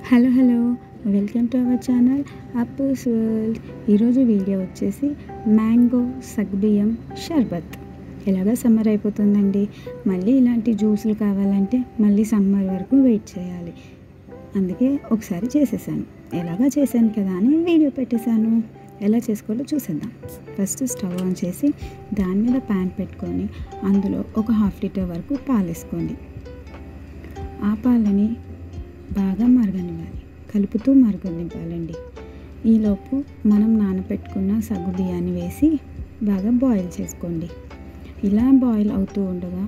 Hello welcome to our channel Appus world. ఈరోజు video వచ్చేసి mango సగ్గుబియ్యం షర్బత్. ఎలాగో సమ్మర్ అయిపోతుందండి, మళ్ళీ ఇలాంటి జ్యూసులు కావాలంటే మళ్ళీ సమ్మర్ వరకు వెయిట్ చేయాలి. అందుకే ఒకసారి చేసేసాను, ఎలాగా చేశాను కదా అని వీడియో పెట్టేశాను. ఎలా చేసుకోవాలో చూసేద్దాం. ఫస్ట్ స్టవ్ ఆన్ చేసి దాని మీద ప్యాన్ పెట్టుకొని అందులో ఒక 1/2 లీటర్ వరకు పాలు వేసుకోండి. ఆ పాలని బాగా మరగనివ్వాలి, కలుపుతూ మరగనివ్వాలండి. ఈలోపు మనం నానబెట్టుకున్న సగ్గు బియ్యాన్ని వేసి బాగా బాయిల్ చేసుకోండి. ఇలా బాయిల్ అవుతూ ఉండగా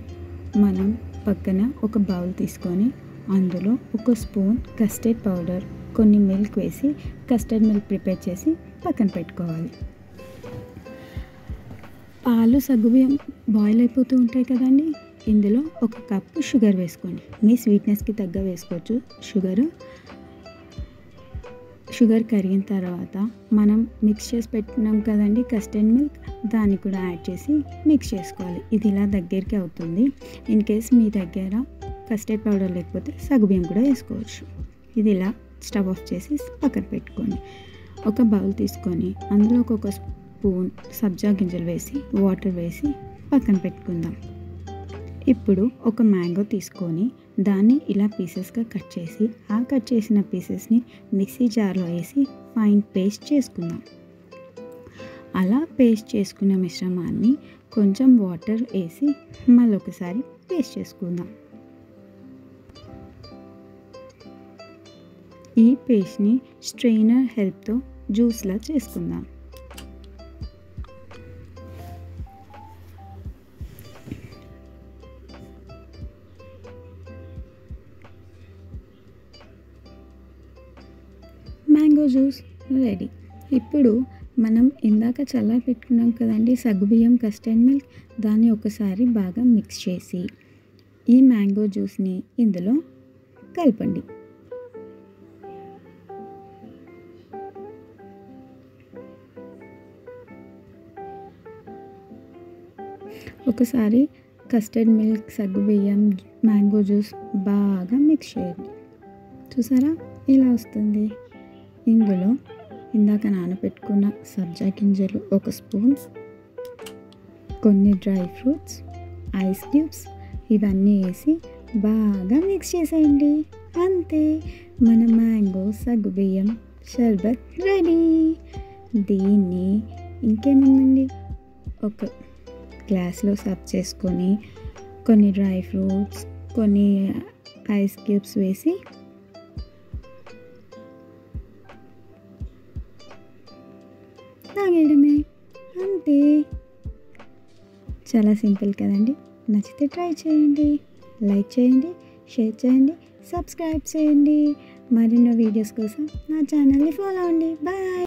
మనం పక్కన ఒక బౌల్ తీసుకొని అందులో ఒక స్పూన్ కస్టర్డ్ పౌడర్, కొన్ని మిల్క్ వేసి కస్టర్డ్ మిల్క్ ప్రిపేర్ చేసి పక్కన పెట్టుకోవాలి. పాలు సగ్గుబియ్యం బాయిల్ అయిపోతూ ఉంటాయి కదండి, ఇందులో ఒక కప్పు షుగర్ వేసుకోండి. మీ స్వీట్నెస్కి తగ్గ వేసుకోవచ్చు. షుగర్ కరిగిన తర్వాత మనం మిక్స్ చేసి పెట్టినాం కదండి కస్టర్డ్ మిల్క్, దాన్ని కూడా యాడ్ చేసి మిక్స్ చేసుకోవాలి. ఇది ఇలా దగ్గరికి అవుతుంది. ఇన్ కేస్ మీ దగ్గర కస్టర్డ్ పౌడర్ లేకపోతే సగ్గుబియ్యం కూడా వేసుకోవచ్చు. ఇది ఇలా స్టవ్ ఆఫ్ చేసి పక్కన పెట్టుకోండి. ఒక బౌల్ తీసుకొని అందులో ఒక స్పూన్ సబ్జా గింజలు వేసి వాటర్ వేసి పక్కన పెట్టుకుందాం. ఇప్పుడు ఒక మ్యాంగో తీసుకొని దాన్ని ఇలా పీసెస్గా కట్ చేసి ఆ కట్ చేసిన పీసెస్ని మిక్సీ జార్లో వేసి ఫైన్ పేస్ట్ చేసుకుందాం. అలా పేస్ట్ చేసుకున్న మిశ్రమాన్ని కొంచెం వాటర్ వేసి మళ్ళీ ఒకసారి పేస్ట్ చేసుకుందాం. ఈ పేస్ట్ని స్ట్రెయినర్ హెల్ప్తో జ్యూస్లా చేసుకుందాం. Mango juice ready. ఇప్పుడు మనం ఇందాక చల్లారి పెట్టుకున్నాం కదండి సగ్గుబియ్యం కస్టర్డ్ మిల్క్, దాన్ని ఒకసారి బాగా మిక్స్ చేసి ఈ మ్యాంగో జ్యూస్ని ఇందులో కలపండి. ఒకసారి కస్టర్డ్ మిల్క్, సగ్గుబియ్యం, మ్యాంగో జ్యూస్ బాగా మిక్స్ చేయండి. చూసారా ఇలా వస్తుంది. ఇందులో ఇందాక నానబెట్టుకున్న సబ్జా గింజలు ఒక స్పూన్, కొన్ని డ్రై ఫ్రూట్స్, ఐస్ క్యూబ్స్ ఇవన్నీ వేసి బాగా మిక్స్ చేసేయండి. అంతే, మన మ్యాంగో సగ్గుబియ్యం షర్బత్ రెడీ. దీన్ని ఇంకేముందండి, ఒక గ్లాస్లో సర్వ్ చేసుకొని కొన్ని డ్రై ఫ్రూట్స్, కొన్ని ఐస్ క్యూబ్స్ వేసి తాగేయడమే. అంతే, చాలా సింపుల్ కదండి. నచ్చితే ట్రై చేయండి, లైక్ చేయండి, షేర్ చేయండి, సబ్స్క్రైబ్ చేయండి. మరిన్నో వీడియోస్ కోసం నా ఛానల్ని ఫాలో అవ్వండి. బాయ్.